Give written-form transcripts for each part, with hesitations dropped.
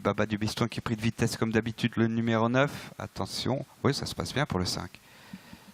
Baba du Biston qui est pris de vitesse comme d'habitude, le numéro 9. Attention, oui, ça se passe bien pour le 5.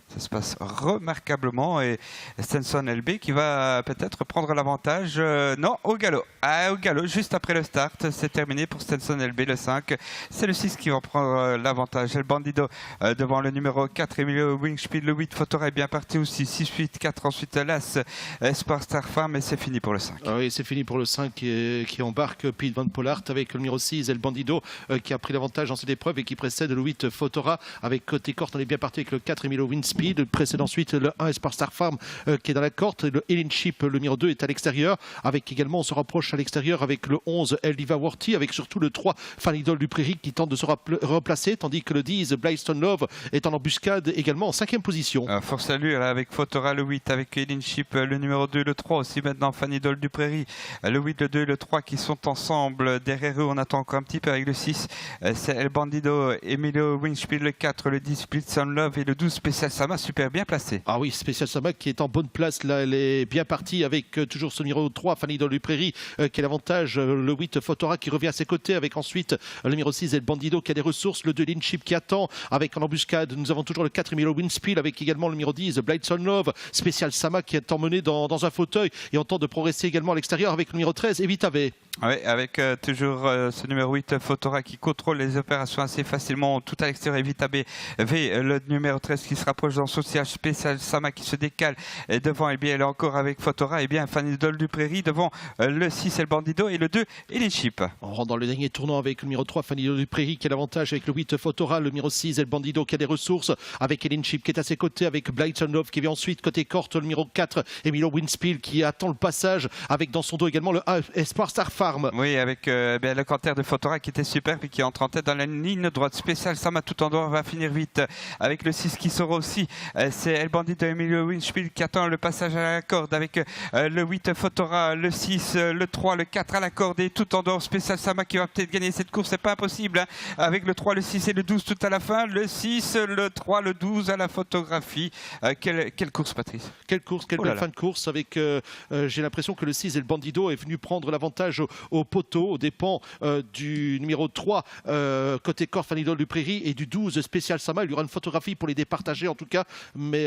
Ça se passe remarquablement et Stenson LB qui va peut-être prendre l'avantage. Non, au galop. Au galop, juste après le start, c'est terminé pour Stenson LB, le 5. C'est le 6 qui va prendre l'avantage. El Bandido devant le numéro 4, Emilio Wingspiel, le 8, Fotora est bien parti aussi. 6, 8, 4, ensuite l'As, Espoir Star Farm et c'est fini pour le 5. Ah oui, c'est fini pour le 5 qui embarque Pete Van Pollard avec le numéro 6, El Bandido qui a pris l'avantage dans cette épreuve et qui précède le 8, Fotora avec côté corte. On est bien parti avec le 4, Emilio Wingspiel. Précède ensuite le 1 Espoir Star Farm qui est dans la corte. Le Elin Chip, le numéro 2, est à l'extérieur. Avec également, on se rapproche à l'extérieur avec le 11 Eldiva Worthy, avec surtout le 3 Fan Idol du Prairie qui tente de se replacer, tandis que le 10 Blystone Love est en embuscade également en 5e position. Force à lui avec Fotora, le 8, avec Elin Chip, le numéro 2, le 3 aussi maintenant Fan Idol du Prairie, le 8, le 2 et le 3 qui sont ensemble. Derrière eux, on attend encore un petit peu avec le 6, c'est El Bandido, Emilio Wingspiel, le 4, le 10 Blystone Love et le 12 Special Sama, super bien placé. Ah oui, Special Sama qui est en bonne place, là elle est bien partie avec toujours ce numéro 3, Fanny dans le Prairie, qui a l'avantage, le 8 Fotora qui revient à ses côtés, avec ensuite le numéro 6 El Bandido qui a des ressources, le 2 Linship qui attend, avec en embuscade, nous avons toujours le 4 Emilio Wingspiel, avec également le numéro 10 Blystone Love, Special Sama qui est emmené dans un fauteuil et on tente de progresser également à l'extérieur avec le numéro 13 Evitave. Oui, avec toujours ce numéro 8, Fotora qui contrôle les opérations assez facilement, tout à l'extérieur. Evitave V, le numéro 13 qui se rapproche dans son siège. Special Sama qui se décale devant, et bien elle est encore avec Fotora, et bien Fanny Idol du Prairie devant le 6 El Bandido et le 2 Elin Chip. On rentre dans le dernier tournant avec le numéro 3 Fanny Idol du Prairie qui a l'avantage avec le 8 Fotora, le numéro 6 El Bandido qui a des ressources, avec Elin Chip qui est à ses côtés, avec Blyton Love qui vient ensuite côté corte, le numéro 4 Emilio Wingspiel qui attend le passage, avec dans son dos également le 1 Espoir Star Farm. Oui, avec le canter de Fotora qui était superbe et qui entre en tête dans la ligne droite. Special Sama tout en dehors va finir vite avec le 6 qui sera aussi. C'est El Bandido Emilio Wingspiel qui attend le passage à la corde avec le 8 Fotora, le 6, le 3, le 4 à la corde et tout en dehors. Special Sama qui va peut-être gagner cette course, c'est pas impossible, hein, avec le 3, le 6 et le 12 tout à la fin. Le 6, le 3, le 12 à la photographie. Quelle course, Patrice? Quelle course, quelle belle fin de course avec, j'ai l'impression que le 6 El Bandido est venu prendre l'avantage au poteau, aux dépens du numéro 3 côté corps Fanny Idol du Prairie et du 12 Special Sama. Il y aura une photographie pour les départager en tout cas, mais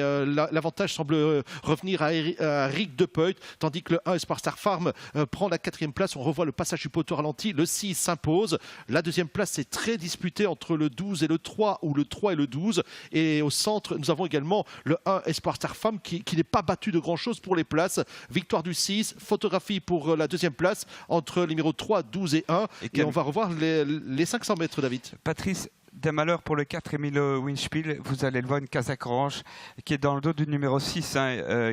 l'avantage semble revenir à Rick De Peut, tandis que le 1 Espoir Star Farm prend la 4e place. On revoit le passage du poteau ralenti, le 6 s'impose. La 2e place est très disputée entre le 12 et le 3 ou le 3 et le 12, et au centre nous avons également le 1 Espoir Star Farm qui n'est pas battu de grand chose pour les places. Victoire du 6, photographie pour la 2e place entre les numéros 3, 12 et 1, et on va revoir les 500 mètres, David. Patrice, des malheurs pour le 4 Emilio Wingspiel, vous allez le voir, une casaque orange qui est dans le dos du numéro 6,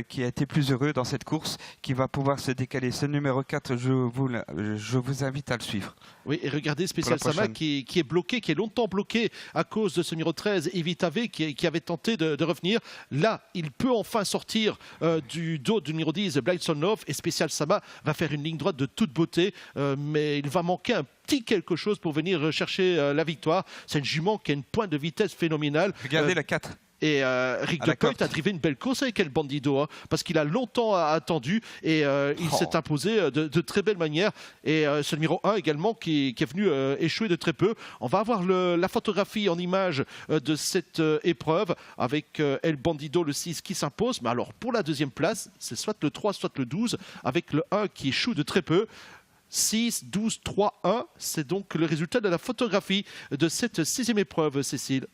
qui a été plus heureux dans cette course, qui va pouvoir se décaler. Ce numéro 4, je vous invite à le suivre. Oui, et regardez Special Sama qui est bloqué, qui est longtemps bloqué à cause de ce numéro 13, Evitave, qui avait tenté de revenir. Là, il peut enfin sortir du dos du numéro 10, Blyton Love, et Special Sama va faire une ligne droite de toute beauté, mais il va manquer un petit quelque chose pour venir chercher la victoire. C'est une jument qui a une pointe de vitesse phénoménale. Regardez la 4. Et Rick De Peut a drivé une belle course avec El Bandido, hein, parce qu'il a longtemps attendu et il s'est imposé de très belle manière. Et ce numéro 1 également qui est venu échouer de très peu. On va avoir la photographie en image de cette épreuve avec El Bandido, le 6 qui s'impose. Mais alors pour la 2e place, c'est soit le 3, soit le 12, avec le 1 qui échoue de très peu. 6, 12, 3, 1, c'est donc le résultat de la photographie de cette 6e épreuve, Cécile.